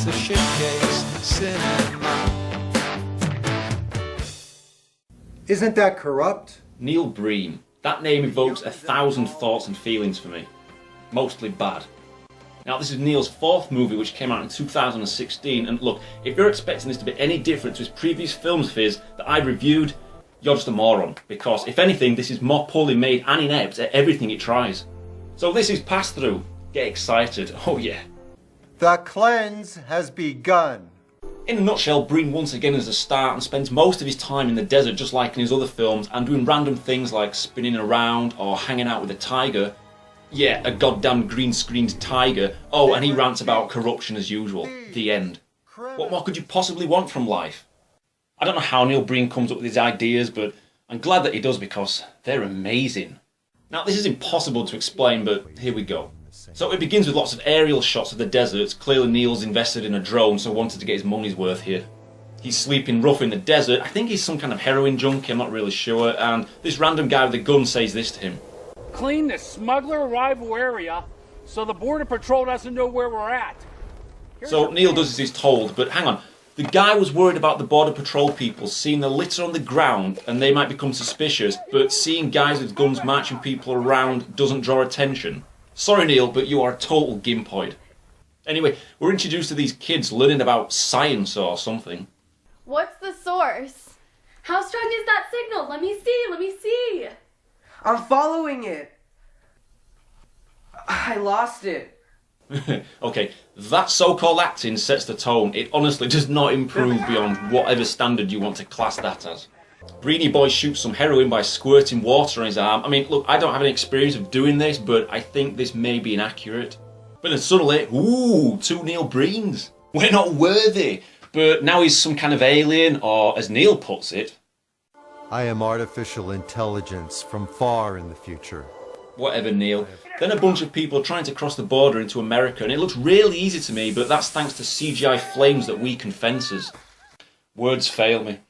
It's the Shitcase Cinema. Isn't that corrupt? Neil Breen. That name evokes 1,000 thoughts and feelings for me. Mostly bad. Now, this is Neil's fourth movie, which came out in 2016, and look, if you're expecting this to be any different to his previous films of his that I reviewed, you're just a moron, because if anything, this is more poorly made and inept at everything it tries. So this is Pass Thru. Get excited, oh yeah. The cleanse has begun. In a nutshell, Breen once again is a star and spends most of his time in the desert just like in his other films and doing random things like spinning around or hanging out with a tiger. Yeah, a goddamn green screened tiger. Oh, and he rants about corruption as usual. The end. What more could you possibly want from life? I don't know how Neil Breen comes up with his ideas, but I'm glad that he does because they're amazing. Now, this is impossible to explain, but here we go. So it begins with lots of aerial shots of the desert. Clearly Neil's invested in a drone, so wanted to get his money's worth here. He's sleeping rough in the desert. I think he's some kind of heroin junkie, I'm not really sure. And this random guy with a gun says this to him. Clean the smuggler arrival area so the border patrol doesn't know where we're at. So Neil does as he's told, but hang on. The guy was worried about the border patrol people seeing the litter on the ground and they might become suspicious, but seeing guys with guns marching people around doesn't draw attention. Sorry Neil, but you are a total gimpoid. Anyway, we're introduced to these kids learning about science or something. What's the source? How strong is that signal? Let me see. I'm following it. I lost it. Okay, that so-called acting sets the tone. It honestly does not improve beyond whatever standard you want to class that as. Breeny Boy shoots some heroin by squirting water on his arm. I mean, look, I don't have any experience of doing this, but I think this may be inaccurate. But then suddenly, ooh, 2 Neil Breens. We're not worthy. But now he's some kind of alien, or as Neil puts it, I am artificial intelligence from far in the future. Whatever, Neil. Then a bunch of people are trying to cross the border into America, and it looks really easy to me, but that's thanks to CGI flames that weaken fences. Words fail me.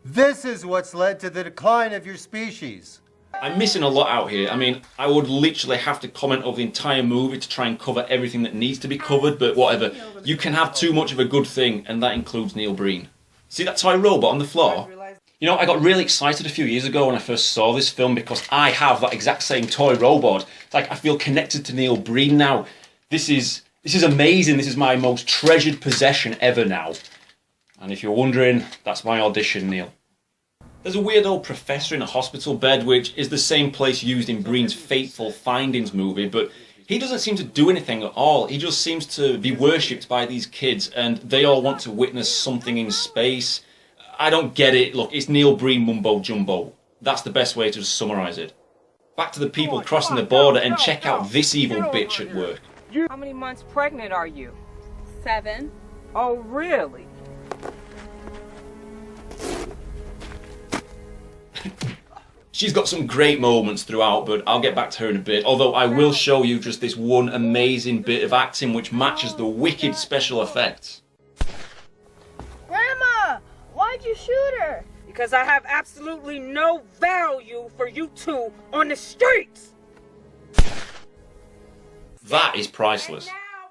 This is what's led to the decline of your species. I'm missing a lot out here. I mean, I would literally have to comment over the entire movie to try and cover everything that needs to be covered, but whatever. You can have too much of a good thing, and that includes Neil Breen. See that toy robot on the floor? You know, I got really excited a few years ago when I first saw this film because I have that exact same toy robot. It's like I feel connected to Neil Breen now. This is amazing. This is my most treasured possession ever now. And if you're wondering, that's my audition, Neil. There's a weird old professor in a hospital bed, which is the same place used in Breen's Fateful Findings movie, but he doesn't seem to do anything at all. He just seems to be worshipped by these kids, and they all want to witness something in space. I don't get it. Look, it's Neil Breen mumbo jumbo. That's the best way to summarise it. Back to the people crossing the border and check out this evil bitch at work. How many months pregnant are you? 7. Oh, really? She's got some great moments throughout, but I'll get back to her in a bit. Although I will show you just this one amazing bit of acting which matches the wicked special effects. Grandma, why'd you shoot her? Because I have absolutely no value for you two on the streets. That is priceless.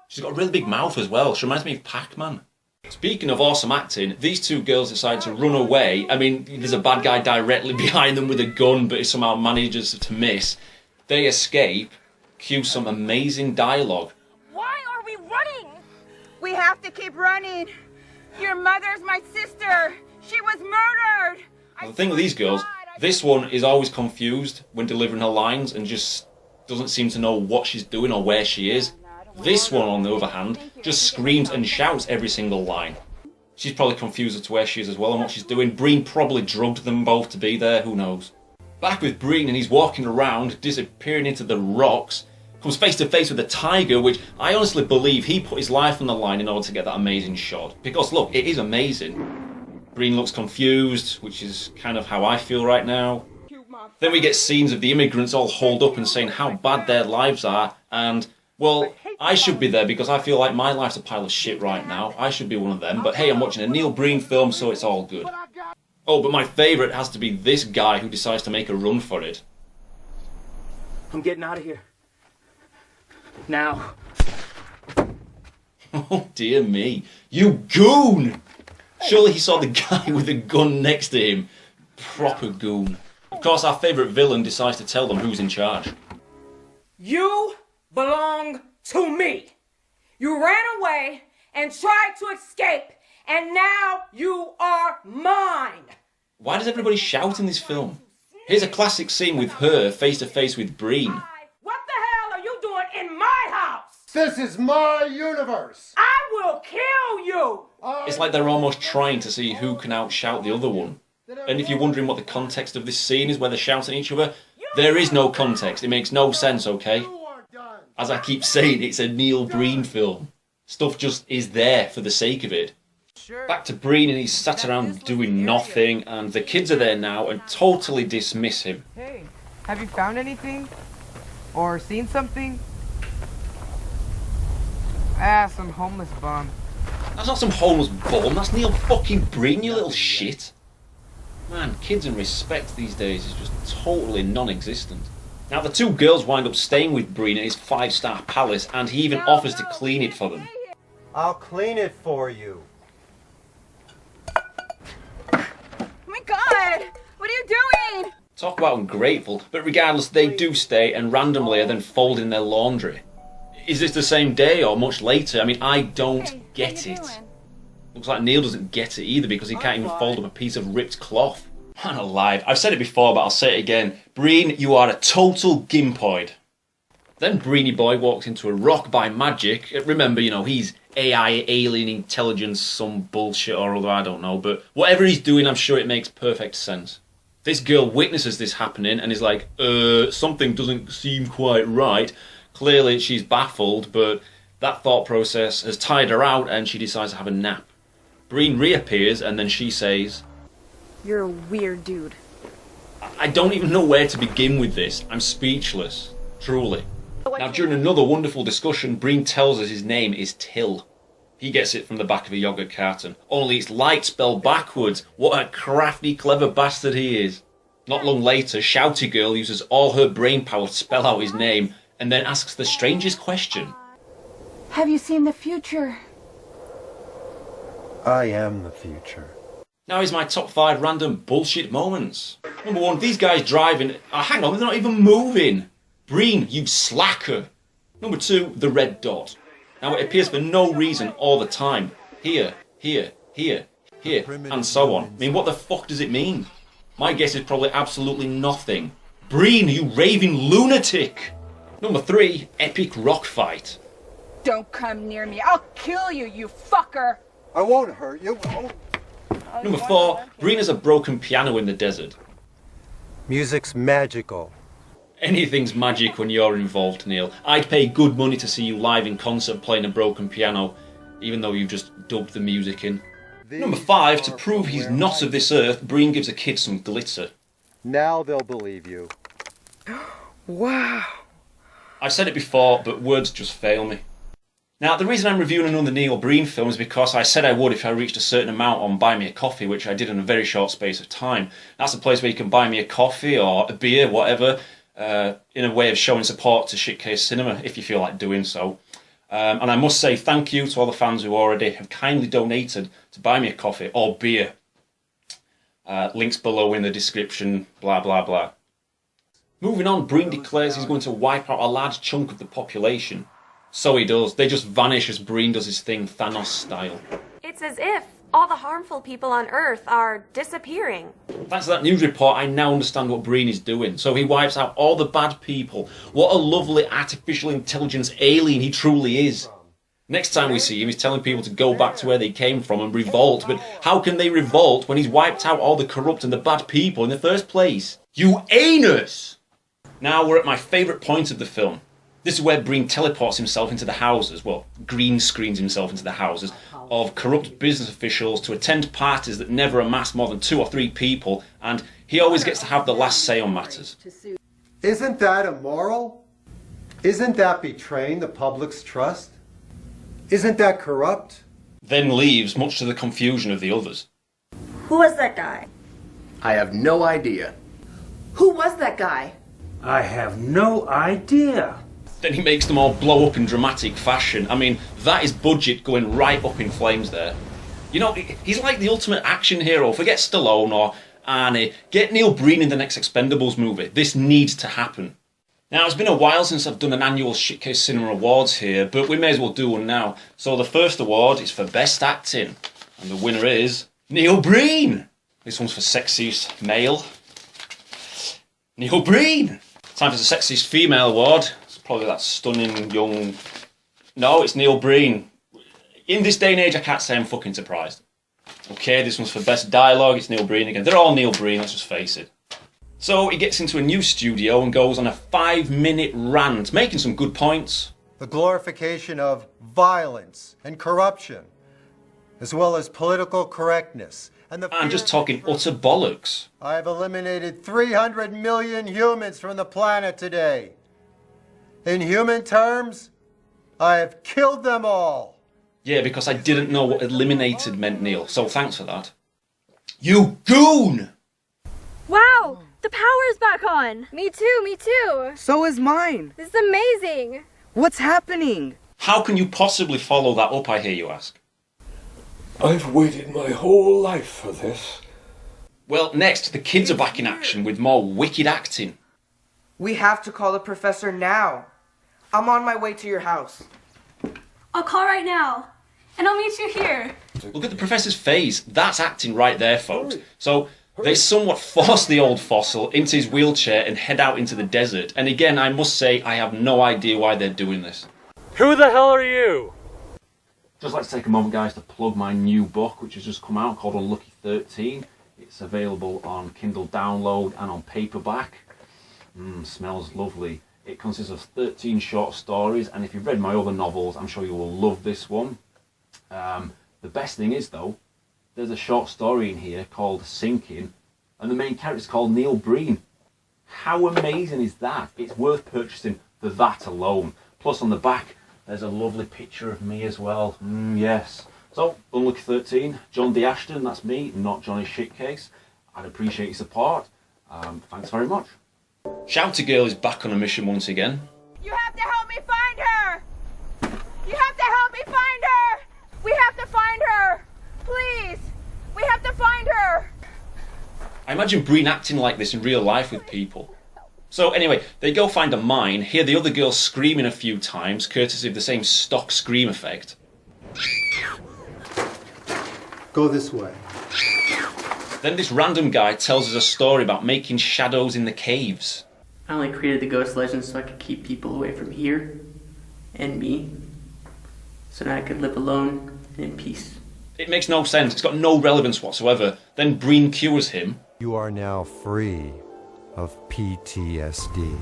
She's got a really big mouth as well. She reminds me of Pac-Man. Speaking of awesome acting, these 2 girls decide to run away. I mean, there's a bad guy directly behind them with a gun, but he somehow manages to miss. They escape. Cue some amazing dialogue. Why are we running? We have to keep running. Your mother's my sister. She was murdered. Well, the thing with these girls, this one is always confused when delivering her lines and just doesn't seem to know what she's doing or where she is. This one, on the other hand, just screams and shouts every single line. She's probably confused as to where she is as well and what she's doing. Breen probably drugged them both to be there, who knows. Back with Breen, and he's walking around, disappearing into the rocks, comes face to face with a tiger, which I honestly believe he put his life on the line in order to get that amazing shot. Because look, it is amazing. Breen looks confused, which is kind of how I feel right now. Then we get scenes of the immigrants all holed up and saying how bad their lives are, and well, I should be there because I feel like my life's a pile of shit right now. I should be one of them, but hey, I'm watching a Neil Breen film, so it's all good. Oh, but my favourite has to be this guy who decides to make a run for it. I'm getting out of here. Now. Oh dear me. You goon! Surely he saw the guy with the gun next to him. Proper goon. Of course, our favourite villain decides to tell them who's in charge. You belong to me. You ran away and tried to escape, and now you are mine. Why does everybody shout in this film? Here's a classic scene with her face to face with Breen. What the hell are you doing in my house? This is my universe! I will kill you. It's like they're almost trying to see who can outshout the other one. And if you're wondering what the context of this scene is where they're shouting at each other, there is no context. It makes no sense, okay? As I keep saying, it's a Neil Breen film. Stuff just is there for the sake of it. Back to Breen, and he's sat around doing nothing, and the kids are there now and totally dismiss him. Hey, have you found anything? Or seen something? Some homeless bum. That's not some homeless bum, that's Neil fucking Breen, you little shit. Man, kids and respect these days is just totally non-existent. Now the two girls wind up staying with Breen at his 5-star palace, and he even offers to clean it for them. I'll clean it for you. Oh my God! What are you doing? Talk about ungrateful, but regardless, they do stay and randomly are then folding their laundry. Is this the same day or much later? I mean, I don't get it. Looks like Neil doesn't get it either because he can't even fold up a piece of ripped cloth. Man alive, I've said it before but I'll say it again. Breen, you are a total gimpoid. Then Breeny Boy walks into a rock by magic. Remember, you know, he's AI, alien intelligence, some bullshit or other, I don't know. But whatever he's doing, I'm sure it makes perfect sense. This girl witnesses this happening and is like, something doesn't seem quite right. Clearly she's baffled, but that thought process has tired her out and she decides to have a nap. Breen reappears and then she says, "You're a weird dude." I don't even know where to begin with this. I'm speechless. Truly. Now, during another wonderful discussion, Breen tells us his name is Till. He gets it from the back of a yogurt carton. Only it's light spelled backwards. What a crafty, clever bastard he is. Not long later, Shouty Girl uses all her brain power to spell out his name and then asks the strangest question. Have you seen the future? I am the future. Now is my top 5 random bullshit moments. Number 1, these guys driving. Oh, hang on, they're not even moving. Breen, you slacker. Number 2, the red dot. Now it appears for no reason all the time. Here, here, here, here, and so on. I mean, what the fuck does it mean? My guess is probably absolutely nothing. Breen, you raving lunatic. Number 3, epic rock fight. Don't come near me. I'll kill you, you fucker. I won't hurt you. Oh. Number 4, Breen has a broken piano in the desert. Music's magical. Anything's magic when you're involved, Neil. I'd pay good money to see you live in concert playing a broken piano, even though you've just dubbed the music in. Number 5, to prove he's not of this earth, Breen gives a kid some glitter. Now they'll believe you. Wow. I've said it before, but words just fail me. Now, the reason I'm reviewing another Neil Breen film is because I said I would if I reached a certain amount on Buy Me a Coffee, which I did in a very short space of time. That's a place where you can buy me a coffee or a beer, whatever, in a way of showing support to Shitcase Cinema, if you feel like doing so. And I must say thank you to all the fans who already have kindly donated to buy me a coffee or beer. Links below in the description, blah, blah, blah. Moving on, Breen declares he's going to wipe out a large chunk of the population. So he does. They just vanish as Breen does his thing, Thanos style. It's as if all the harmful people on Earth are disappearing. Thanks to that news report, I now understand what Breen is doing. So he wipes out all the bad people. What a lovely artificial intelligence alien he truly is. Next time we see him, he's telling people to go back to where they came from and revolt. But how can they revolt when he's wiped out all the corrupt and the bad people in the first place? You anus! Now we're at my favourite point of the film. This is where Breen teleports himself into the houses, well, green screens himself into the houses, of corrupt business officials to attend parties that never amass more than 2 or 3 people, and he always gets to have the last say on matters. Isn't that immoral? Isn't that betraying the public's trust? Isn't that corrupt? Then leaves, much to the confusion of the others. Who was that guy? I have no idea. Who was that guy? I have no idea. Then he makes them all blow up in dramatic fashion. I mean, that is budget going right up in flames there. You know, he's like the ultimate action hero. Forget Stallone or Arnie. Get Neil Breen in the next Expendables movie. This needs to happen. Now, it's been a while since I've done an annual Shitcase Cinema Awards here, but we may as well do one now. So the first award is for Best Acting, and the winner is Neil Breen. This one's for Sexiest Male. Neil Breen. Time for the Sexiest Female Award. It's probably that stunning young... No, it's Neil Breen. In this day and age, I can't say I'm fucking surprised. Okay, this one's for Best Dialogue. It's Neil Breen again. They're all Neil Breen, let's just face it. So he gets into a new studio and goes on a 5-minute rant, making some good points. The glorification of violence and corruption, as well as political correctness. And I'm just talking utter bollocks. I've eliminated 300 million humans from the planet today. In human terms, I have killed them all. Yeah, because I didn't know what eliminated meant, Neil, so thanks for that. You goon! Wow, the power is back on. Me too. So is mine. This is amazing. What's happening? How can you possibly follow that up, I hear you ask? I've waited my whole life for this. Well, next, the kids are back in action with more wicked acting. We have to call the professor now. I'm on my way to your house. I'll call right now, and I'll meet you here. Look at the professor's face. That's acting right there, folks. So they somewhat force the old fossil into his wheelchair and head out into the desert. And again, I must say, I have no idea why they're doing this. Who the hell are you? Just like to take a moment, guys, to plug my new book, which has just come out, called Unlucky 13. It's available on Kindle download and on paperback. Smells lovely. It consists of 13 short stories, and if you've read my other novels, I'm sure you will love this one. The best thing is, though, there's a short story in here called Sinking, and the main character is called Neil Breen. How amazing is that? It's worth purchasing for that alone. Plus, on the back, there's a lovely picture of me as well. Yes. So, Unlucky 13, John D. Ashton, that's me, not Johnny Shitcase. I'd appreciate your support. Thanks very much. Shouty Girl is back on a mission once again. You have to help me find her! You have to help me find her! We have to find her! Please! We have to find her! I imagine Breen acting like this in real life with people. So anyway, they go find a mine, hear the other girl screaming a few times, courtesy of the same stock scream effect. Go this way. Then this random guy tells us a story about making shadows in the caves. I only created the ghost legend so I could keep people away from here and me, so now I could live alone and in peace. It makes no sense, it's got no relevance whatsoever. Then Breen cures him. You are now free of PTSD.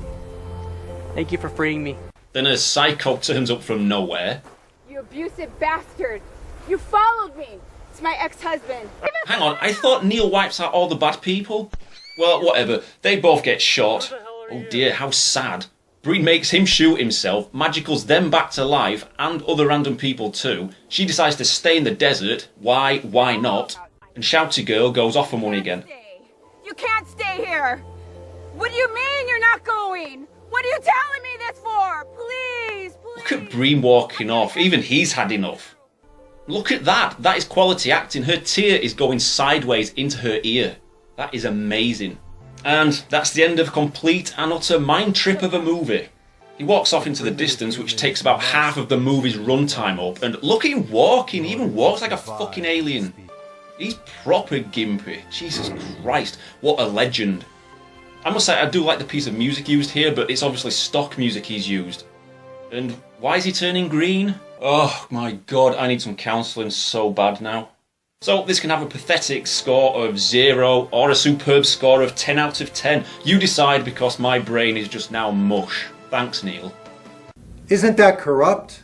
Thank you for freeing me. Then a psycho turns up from nowhere. You abusive bastard! You followed me! It's my ex-husband. Hang on, I thought Neil wipes out all the bad people? Well, whatever. They both get shot. Oh dear, how sad. Breen makes him shoot himself, magicals them back to life, and other random people too. She decides to stay in the desert. Why not? And Shouty Girl goes off for money again. You can't stay here! What do you mean you're not going? What are you telling me this for? Please! Look at Breen walking off. Even he's had enough. Look at that. That is quality acting. Her tear is going sideways into her ear. That is amazing. And that's the end of a complete and utter mind trip of a movie. He walks off into the distance, which takes about half of the movie's runtime up. And look at him walking. He even walks like a fucking alien. He's proper gimpy. Jesus Christ. What a legend. I must say, I do like the piece of music used here, but it's obviously stock music he's used. And why is he turning green? Oh my god, I need some counselling so bad now. So this can have a pathetic score of 0 or a superb score of 10 out of 10. You decide, because my brain is just now mush. Thanks, Neil. Isn't that corrupt?